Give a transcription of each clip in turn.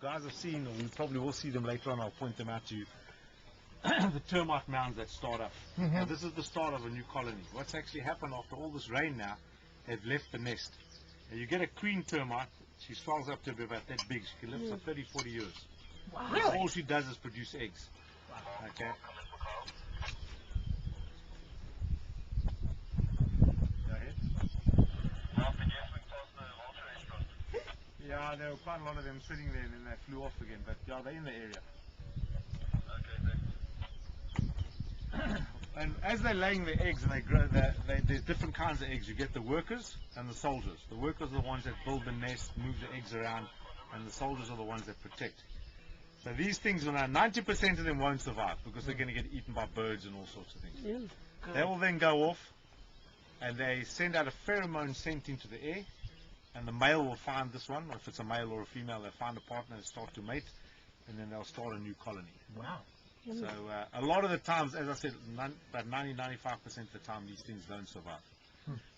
guys have seen, or you probably will see them later on, I'll point them out to you, the termite mounds that start up. Now, this is the start of a new colony. What's actually happened after all this rain now, they've left the nest. Now, you get a queen termite, she swells up to be about that big. She can live for 30, 40 years. Wow. Really? All she does is produce eggs. Wow. Okay. Go ahead. Yeah, there were quite a lot of them sitting there and then they flew off again, but yeah, they're in the area. And as they're laying their eggs and they grow, there's different kinds of eggs. You get the workers and the soldiers. The workers are the ones that build the nest, move the eggs around, and the soldiers are the ones that protect. So these things, 90% of them won't survive because they're going to get eaten by birds and all sorts of things. They will then go off and they send out a pheromone scent into the air, and the male will find this one, or if it's a male or a female, they'll find a partner and start to mate, and then they'll start a new colony. Wow. So a lot of the times, as I said, about 90-95% of the time, these things don't survive.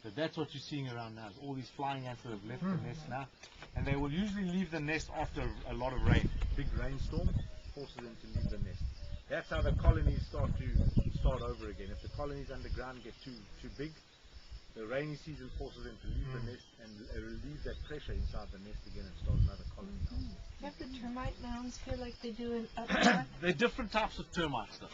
But that's what you're seeing around now, is all these flying ants that have left the nest now, and they will usually leave the nest after a lot of rain. Big rainstorm forces them to leave the nest. That's how the colonies start over again. If the colonies underground get too big, the rainy season forces them to leave the nest and relieve that pressure inside the nest again and start another colony. Have the termite mounds feel like they do in upland? There are different types of termites though.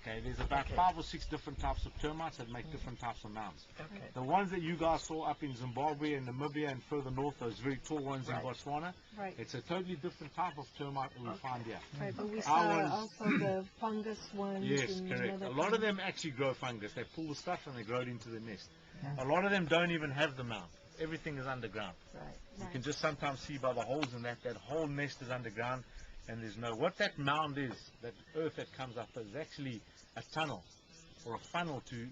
Okay, there's about 5 or 6 different types of termites that make different types of mounds. Okay. The ones that you guys saw up in Zimbabwe and Namibia and further north, those very tall ones in Botswana, it's a totally different type of termite that we find here. Right, but we saw also the fungus ones. Yes, and correct. A lot of them actually grow fungus. They pull the stuff and they grow it into the nest. A lot of them don't even have the mound. Everything is underground. Right. You can just sometimes see by the holes in that whole nest is underground, and there's what that mound is, that earth that comes up, is actually a tunnel or a funnel to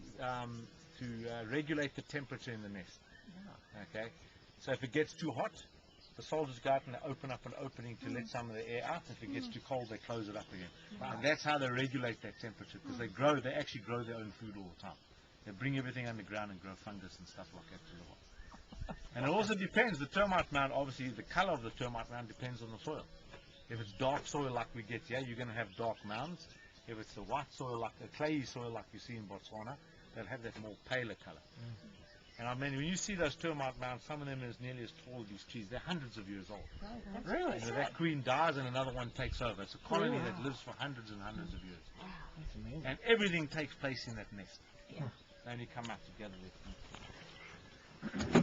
regulate the temperature in the nest. Okay, so if it gets too hot, the soldiers go out and they open up an opening to let some of the air out. If it gets too cold, they close it up again. And that's how they regulate that temperature, because they actually grow their own food all the time. They bring everything underground and grow fungus and stuff like that to the wall. And it also depends, the termite mound, obviously the color of the termite mound depends on the soil. If it's dark soil like we get here, you're going to have dark mounds. If it's a white soil, like a clayey soil like you see in Botswana, they'll have that more paler color. And I mean, when you see those termite mounds, some of them are as nearly as tall as these trees. They're hundreds of years old. Really? And that queen dies and another one takes over. It's a colony that lives for hundreds and hundreds of years. That's amazing. And everything takes place in that nest. Yeah. They only come out together with them.